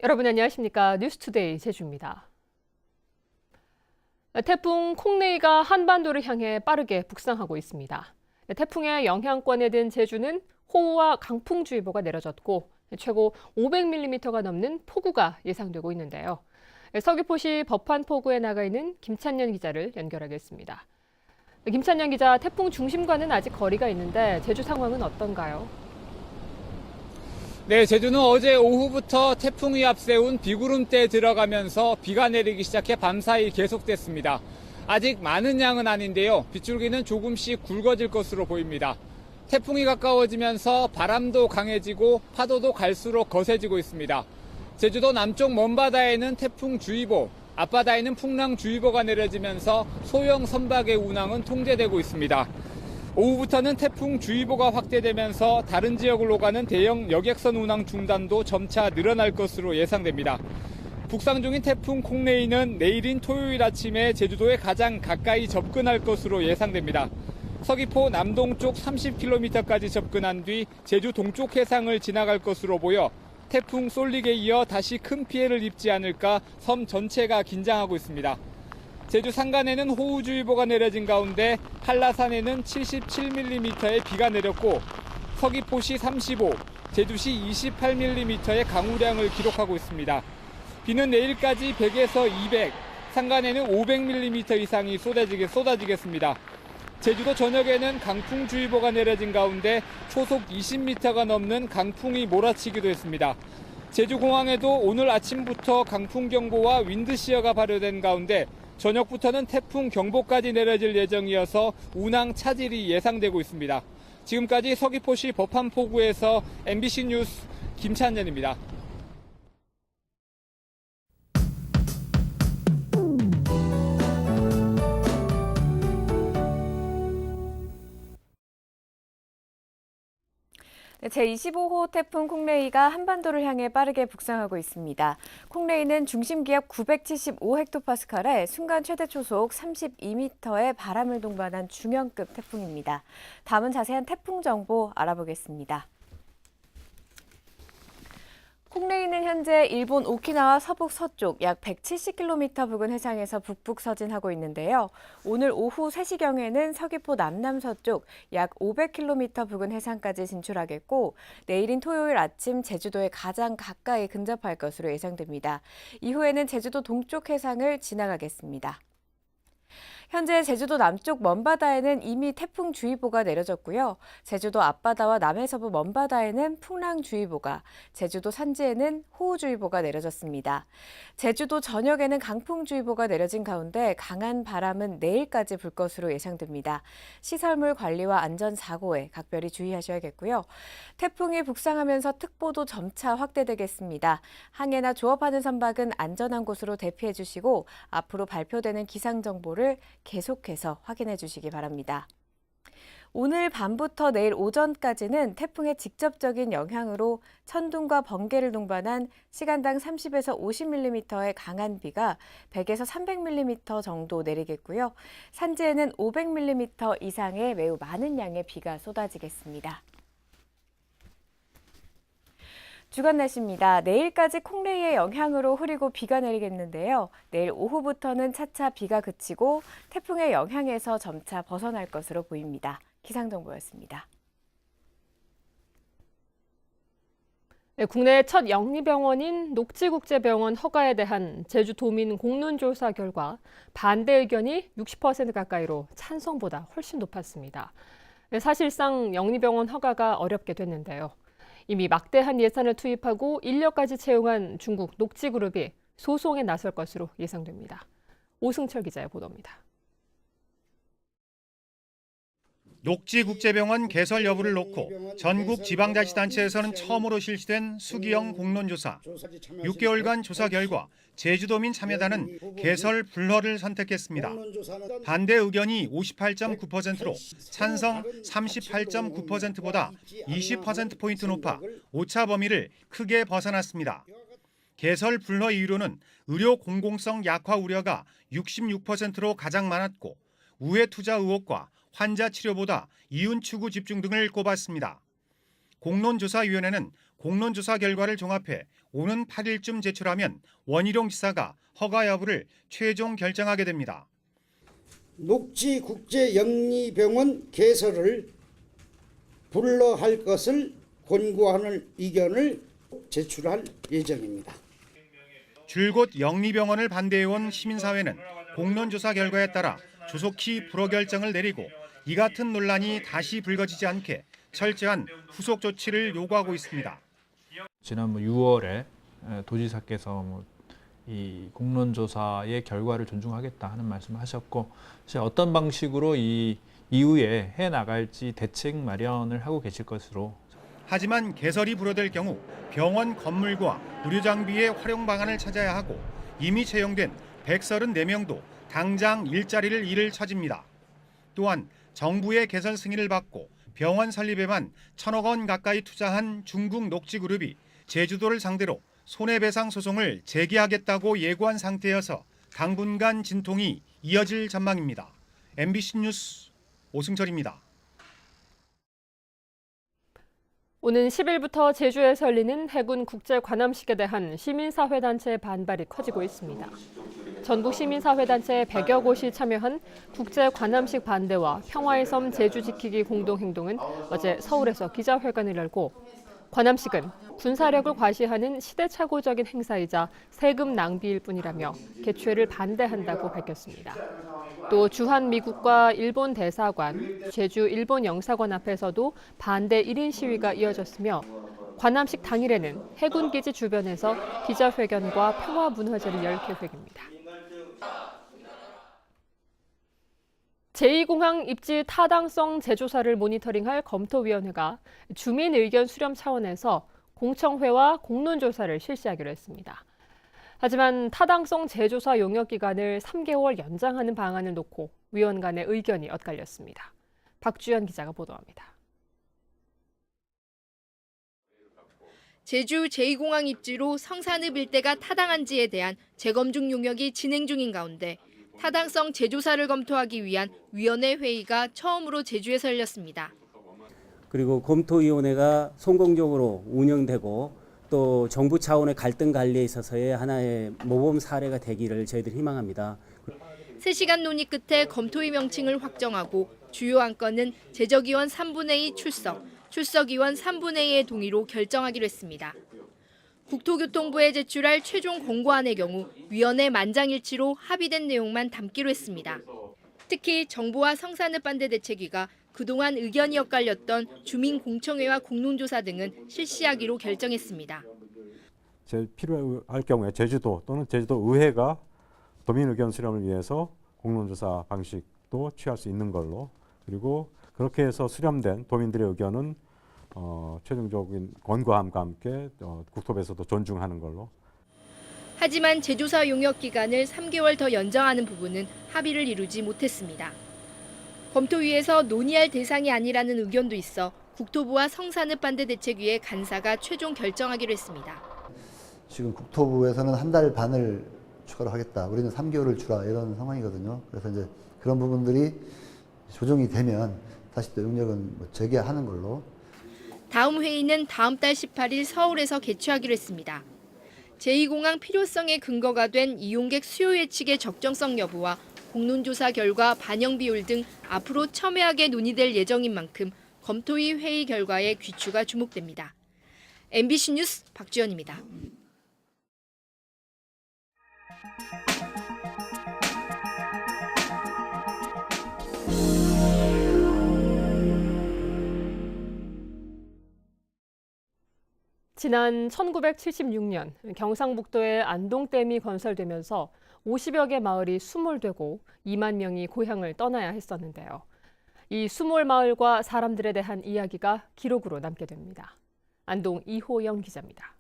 여러분 안녕하십니까? 뉴스투데이 제주입니다. 태풍 콩레이가 한반도를 향해 빠르게 북상하고 있습니다. 태풍의 영향권에 든 제주는 호우와 강풍주의보가 내려졌고 최고 500mm가 넘는 폭우가 예상되고 있는데요. 서귀포시 법한포구에 나가 있는 김찬년 기자를 연결하겠습니다. 김찬년 기자, 태풍 중심과는 아직 거리가 있는데 제주 상황은 어떤가요? 네, 제주는 어제 오후부터 태풍이 앞세운 비구름대에 들어가면서 비가 내리기 시작해 밤사이 계속됐습니다. 아직 많은 양은 아닌데요. 빗줄기는 조금씩 굵어질 것으로 보입니다. 태풍이 가까워지면서 바람도 강해지고 파도도 갈수록 거세지고 있습니다. 제주도 남쪽 먼바다에는 태풍주의보, 앞바다에는 풍랑주의보가 내려지면서 소형 선박의 운항은 통제되고 있습니다. 오후부터는 태풍주의보가 확대되면서 다른 지역을 오가는 대형 여객선 운항 중단도 점차 늘어날 것으로 예상됩니다. 북상 중인 태풍 콩레이는 내일인 토요일 아침에 제주도에 가장 가까이 접근할 것으로 예상됩니다. 서귀포 남동쪽 30km까지 접근한 뒤 제주 동쪽 해상을 지나갈 것으로 보여 태풍 쏠릭에 이어 다시 큰 피해를 입지 않을까 섬 전체가 긴장하고 있습니다. 제주 산간에는 호우주의보가 내려진 가운데 한라산에는 77mm의 비가 내렸고 서귀포시 35, 제주시 28mm의 강우량을 기록하고 있습니다. 비는 내일까지 100에서 200, 산간에는 500mm 이상이 쏟아지겠습니다. 제주도 전역에는 강풍주의보가 내려진 가운데 초속 20m가 넘는 강풍이 몰아치기도 했습니다. 제주공항에도 오늘 아침부터 강풍경보와 윈드시어가 발효된 가운데 저녁부터는 태풍 경보까지 내려질 예정이어서 운항 차질이 예상되고 있습니다. 지금까지 서귀포시 법한포구에서 MBC 뉴스 김찬년입니다. 제25호 태풍 콩레이가 한반도를 향해 빠르게 북상하고 있습니다. 콩레이는 중심기압 975헥토파스칼에 순간 최대 초속 32m의 바람을 동반한 중형급 태풍입니다. 다음은 자세한 태풍 정보 알아보겠습니다. 콩레이는 현재 일본 오키나와 서북 서쪽 약 170km 부근 해상에서 북북 서진하고 있는데요. 오늘 오후 3시경에는 서귀포 남남서쪽 약 500km 부근 해상까지 진출하겠고 내일인 토요일 아침 제주도에 가장 가까이 근접할 것으로 예상됩니다. 이후에는 제주도 동쪽 해상을 지나가겠습니다. 현재 제주도 남쪽 먼바다에는 이미 태풍주의보가 내려졌고요. 제주도 앞바다와 남해서부 먼바다에는 풍랑주의보가, 제주도 산지에는 호우주의보가 내려졌습니다. 제주도 전역에는 강풍주의보가 내려진 가운데 강한 바람은 내일까지 불 것으로 예상됩니다. 시설물 관리와 안전사고에 각별히 주의하셔야겠고요. 태풍이 북상하면서 특보도 점차 확대되겠습니다. 항해나 조업하는 선박은 안전한 곳으로 대피해 주시고 앞으로 발표되는 기상정보를 계속해서 확인해 주시기 바랍니다. 오늘 밤부터 내일 오전까지는 태풍의 직접적인 영향으로 천둥과 번개를 동반한 시간당 30에서 50mm의 강한 비가 100에서 300mm 정도 내리겠고요. 산지에는 500mm 이상의 매우 많은 양의 비가 쏟아지겠습니다. 주간 날씨입니다. 내일까지 콩레이의 영향으로 흐리고 비가 내리겠는데요. 내일 오후부터는 차차 비가 그치고 태풍의 영향에서 점차 벗어날 것으로 보입니다. 기상정보였습니다. 네, 국내 첫 영리병원인 녹지국제병원 허가에 대한 제주도민 공론조사 결과 반대 의견이 60% 가까이로 찬성보다 훨씬 높았습니다. 네, 사실상 영리병원 허가가 어렵게 됐는데요. 이미 막대한 예산을 투입하고 인력까지 채용한 중국 녹지그룹이 소송에 나설 것으로 예상됩니다. 오승철 기자의 보도입니다. 녹지국제병원 개설 여부를 놓고 전국 지방자치단체에서는 처음으로 실시된 수기형 공론조사. 6개월간 조사 결과 제주도민 참여단은 개설 불허를 선택했습니다. 반대 의견이 58.9%로 찬성 38.9%보다 20%포인트 높아 오차 범위를 크게 벗어났습니다. 개설 불허 이유로는 의료 공공성 약화 우려가 66%로 가장 많았고 우회 투자 의혹과 환자 치료보다 이윤 추구 집중 등을 꼽았습니다. 공론조사위원회는 공론조사 결과를 종합해 오는 8일쯤 제출하면 원희룡 지사가 허가 여부를 최종 결정하게 됩니다. 녹지국제영리병원 개설을 불러할 것을 권고하는 의견을 제출할 예정입니다. 줄곧 영리병원을 반대해온 시민사회는 공론조사 결과에 따라 조속히 불허 결정을 내리고 이 같은 논란이 다시 불거지지 않게 철저한 후속 조치를 요구하고 있습니다. 지난 6월에 도지사께서 이 공론조사의 결과를 존중하겠다 하는 말씀을 하셨고, 사실 어떤 방식으로 이 이후에 해 나갈지 대책 마련을 하고 계실 것으로. 하지만 개설이 불허될 경우 병원 건물과 의료 장비의 활용 방안을 찾아야 하고 이미 채용된 134명도 당장 일자리를 잃을 처지입니다. 또한 정부의 개설 승인을 받고 병원 설립에만 1,000억 원 가까이 투자한 중국 녹지그룹이 제주도를 상대로 손해배상 소송을 제기하겠다고 예고한 상태여서 당분간 진통이 이어질 전망입니다. MBC 뉴스 오승철입니다. 오는 10일부터 제주에서 열리는 해군 국제관함식에 대한 시민사회단체의 반발이 커지고 있습니다. 전국 시민사회단체 100여 곳이 참여한 국제관함식 반대와 평화의 섬 제주 지키기 공동행동은 어제 서울에서 기자회견을 열고, 관함식은 군사력을 과시하는 시대착오적인 행사이자 세금 낭비일 뿐이라며 개최를 반대한다고 밝혔습니다. 또 주한미국과 일본 대사관, 제주 일본 영사관 앞에서도 반대 1인 시위가 이어졌으며, 관함식 당일에는 해군기지 주변에서 기자회견과 평화문화제를 열 계획입니다. 제2공항 입지 타당성 재조사를 모니터링할 검토위원회가 주민 의견 수렴 차원에서 공청회와 공론조사를 실시하기로 했습니다. 하지만 타당성 재조사 용역 기간을 3개월 연장하는 방안을 놓고 위원 간의 의견이 엇갈렸습니다. 박주연 기자가 보도합니다. 제주 제2공항 입지로 성산읍 일대가 타당한지에 대한 재검증 용역이 진행 중인 가운데 타당성 재조사를 검토하기 위한 위원회 회의가 처음으로 제주에서 열렸습니다. 그리고 검토위원회가 성공적으로 운영되고 또 정부 차원의 갈등 관리에 있어서의 하나의 모범 사례가 되기를 저희들이 희망합니다. 3시간 논의 끝에 검토위 명칭을 확정하고 주요 안건은 제적위원 3분의 2 출석, 출석위원 3분의 2의 동의로 결정하기로 했습니다. 국토교통부에 제출할 최종 공고안의 경우 위원회 만장일치로 합의된 내용만 담기로 했습니다. 특히 정부와 성산읍 반대 대책위가 그동안 의견이 엇갈렸던 주민공청회와 공론조사 등은 실시하기로 결정했습니다. 필요할 경우에 제주도 또는 제주도 의회가 도민 의견 수렴을 위해서 공론조사 방식도 취할 수 있는 걸로, 그리고 그렇게 해서 수렴된 도민들의 의견은 최종적인 권고함과 함께 국토부에서도 존중하는 걸로. 하지만 재조사 용역 기간을 3개월 더 연장하는 부분은 합의를 이루지 못했습니다. 검토위에서 논의할 대상이 아니라는 의견도 있어 국토부와 성산읍 반대 대책위의 간사가 최종 결정하기로 했습니다. 지금 국토부에서는 한 달 반을 추가로 하겠다. 우리는 3개월을 주라 이런 상황이거든요. 그래서 이제 그런 부분들이 조정이 되면 다시 또 용역은 재개하는 걸로. 다음 회의는 다음 달 18일 서울에서 개최하기로 했습니다. 제2공항 필요성의 근거가 된 이용객 수요 예측의 적정성 여부와 공론조사 결과 반영 비율 등 앞으로 첨예하게 논의될 예정인 만큼 검토위 회의 결과에 귀추가 주목됩니다. MBC 뉴스 박주연입니다. 지난 1976년 경상북도의 안동댐이 건설되면서 50여 개 마을이 수몰되고 2만 명이 고향을 떠나야 했었는데요. 이 수몰 마을과 사람들에 대한 이야기가 기록으로 남게 됩니다. 안동 이호영 기자입니다.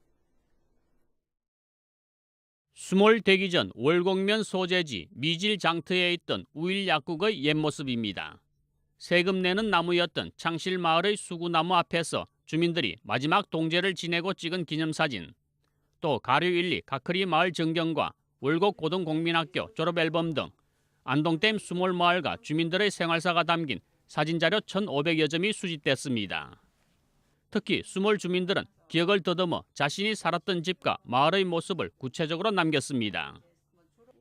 수몰되기 전 월곡면 소재지 미질 장터에 있던 우일 약국의 옛 모습입니다. 세금 내는 나무였던 창실마을의 수구나무 앞에서 주민들이 마지막 동제를 지내고 찍은 기념사진, 또 가류 1, 2 가크리 마을 전경과 월곡 고등공민학교 졸업앨범 등 안동댐 수몰마을과 주민들의 생활사가 담긴 사진자료 1,500여 점이 수집됐습니다. 특히 수몰 주민들은 기억을 더듬어 자신이 살았던 집과 마을의 모습을 구체적으로 남겼습니다.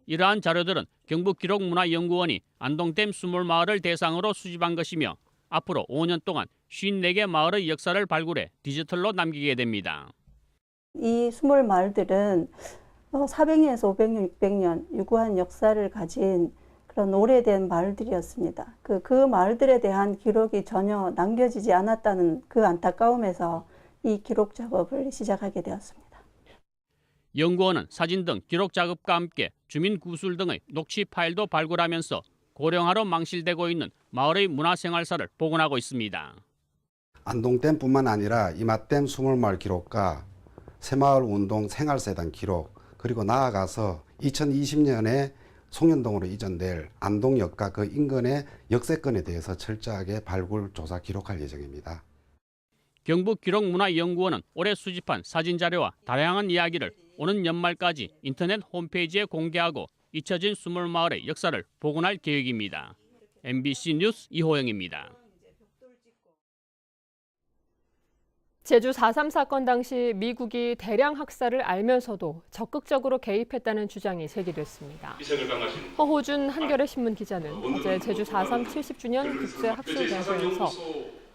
이러한 자료들은 경북기록문화연구원이 안동댐 수몰마을을 대상으로 수집한 것이며 앞으로 5년 동안 54개 마을의 역사를 발굴해 디지털로 남기게 됩니다. 이 수몰 마을들은 400년에서 500년, 600년 유구한 역사를 가진 그런 오래된 마을들이었습니다. 그 마을들에 대한 기록이 전혀 남겨지지 않았다는 그 안타까움에서 이 기록 작업을 시작하게 되었습니다. 연구원은 사진 등 기록 작업과 함께 주민 구술 등의 녹취 파일도 발굴하면서 고령화로 망실되고 있는 마을의 문화생활사를 복원하고 있습니다. 안동댐뿐만 아니라 이마댐 수몰마을 기록과 새마을 운동 생활세단 기록, 그리고 나아가서 2020년에 송년동으로 이전될 안동역과 그 인근의 역세권에 대해서 철저하게 발굴, 조사, 기록할 예정입니다. 경북기록문화연구원은 올해 수집한 사진자료와 다양한 이야기를 오는 연말까지 인터넷 홈페이지에 공개하고 잊혀진 수몰마을의 역사를 복원할 계획입니다. MBC 뉴스 이호영입니다. 제주 4.3 사건 당시 미국이 대량 학살을 알면서도 적극적으로 개입했다는 주장이 제기됐습니다. 허호준 한겨레 신문 기자는 어제 제주 4.3 70주년 국제학술대회에서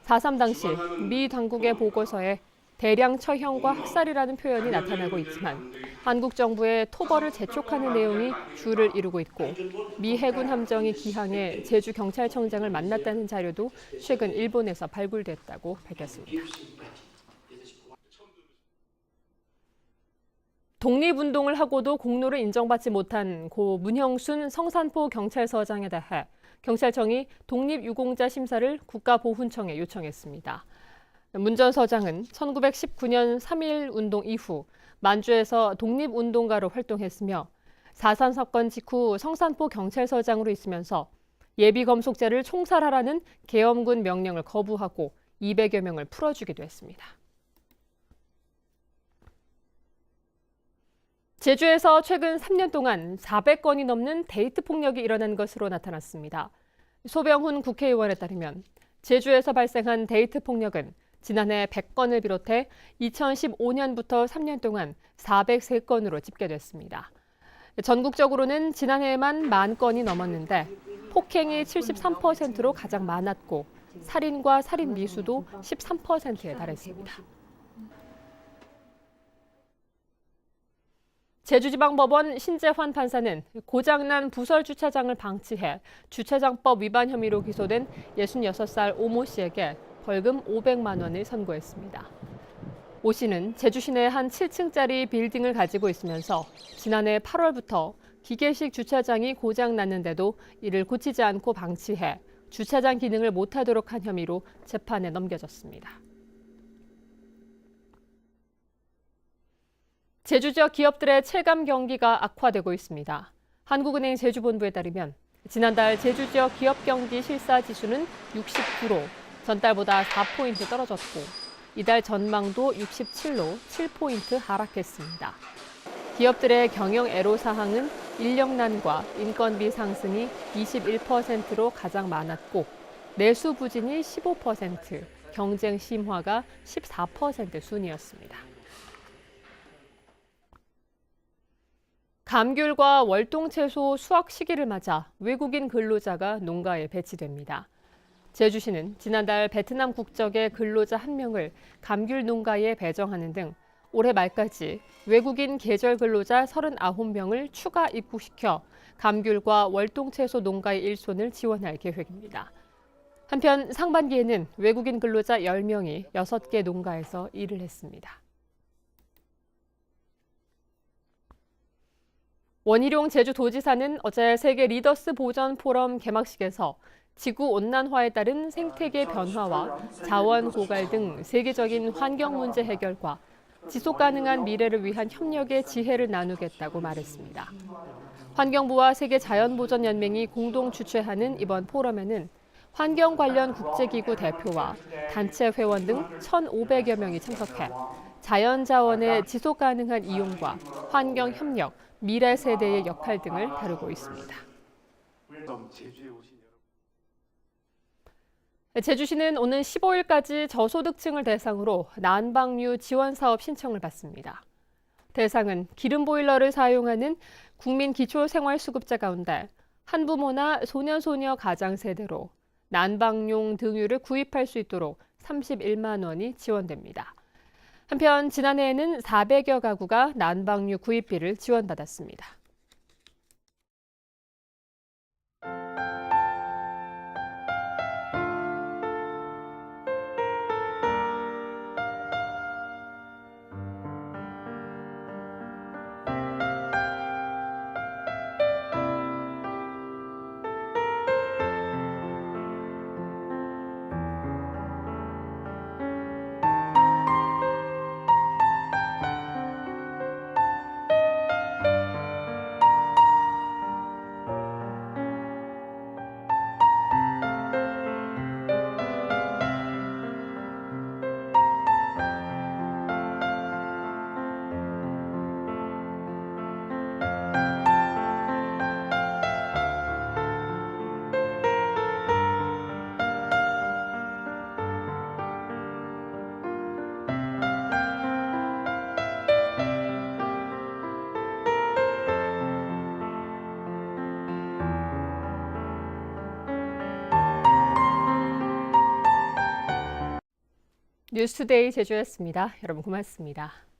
4.3 당시 미 당국의 보고서에 대량 처형과 학살이라는 표현이 나타나고 있지만 한국 정부의 토벌을 재촉하는 내용이 주를 이루고 있고 미 해군 함정이 기항해 제주 경찰청장을 만났다는 자료도 최근 일본에서 발굴됐다고 밝혔습니다. 독립운동을 하고도 공로를 인정받지 못한 고 문형순 성산포 경찰서장에 대해 경찰청이 독립유공자 심사를 국가보훈청에 요청했습니다. 문 전 서장은 1919년 3.1운동 이후 만주에서 독립운동가로 활동했으며 4.3 사건 직후 성산포 경찰서장으로 있으면서 예비검속자를 총살하라는 계엄군 명령을 거부하고 200여 명을 풀어주기도 했습니다. 제주에서 최근 3년 동안 400건이 넘는 데이트 폭력이 일어난 것으로 나타났습니다. 소병훈 국회의원에 따르면 제주에서 발생한 데이트 폭력은 지난해 100건을 비롯해 2015년부터 3년 동안 403건으로 집계됐습니다. 전국적으로는 지난해에만 10,000건이 넘었는데 폭행이 73%로 가장 많았고 살인과 살인 미수도 13%에 달했습니다. 제주지방법원 신재환 판사는 고장난 부설 주차장을 방치해 주차장법 위반 혐의로 기소된 66살 오 모 씨에게 벌금 500만 원을 선고했습니다. 오 씨는 제주 시내 한 7층짜리 빌딩을 가지고 있으면서 지난해 8월부터 기계식 주차장이 고장났는데도 이를 고치지 않고 방치해 주차장 기능을 못하도록 한 혐의로 재판에 넘겨졌습니다. 제주 지역 기업들의 체감 경기가 악화되고 있습니다. 한국은행 제주본부에 따르면 지난달 제주 지역 기업 경기 실사 지수는 69로 전달보다 4포인트 떨어졌고 이달 전망도 67로 7포인트 하락했습니다. 기업들의 경영 애로사항은 인력난과 인건비 상승이 21%로 가장 많았고 내수 부진이 15%, 경쟁 심화가 14% 순이었습니다. 감귤과 월동채소 수확 시기를 맞아 외국인 근로자가 농가에 배치됩니다. 제주시는 지난달 베트남 국적의 근로자 1명을 감귤 농가에 배정하는 등 올해 말까지 외국인 계절 근로자 39명을 추가 입국시켜 감귤과 월동채소 농가의 일손을 지원할 계획입니다. 한편 상반기에는 외국인 근로자 10명이 6개 농가에서 일을 했습니다. 원희룡 제주도지사는 어제 세계 리더스 보전 포럼 개막식에서 지구온난화에 따른 생태계 변화와 자원 고갈 등 세계적인 환경 문제 해결과 지속 가능한 미래를 위한 협력의 지혜를 나누겠다고 말했습니다. 환경부와 세계자연보전연맹이 공동 주최하는 이번 포럼에는 환경 관련 국제기구 대표와 단체 회원 등 1,500여 명이 참석해 자연자원의 지속 가능한 이용과 환경 협력, 미래 세대의 역할 등을 다루고 있습니다. 제주시는 오는 15일까지 저소득층을 대상으로 난방유 지원 사업 신청을 받습니다. 대상은 기름 보일러를 사용하는 국민 기초생활수급자 가운데 한부모나 소년소녀 가장 세대로 난방용 등유를 구입할 수 있도록 31만 원이 지원됩니다. 한편 지난해에는 400여 가구가 난방유 구입비를 지원받았습니다. 뉴스투데이 제주였습니다. 여러분 고맙습니다.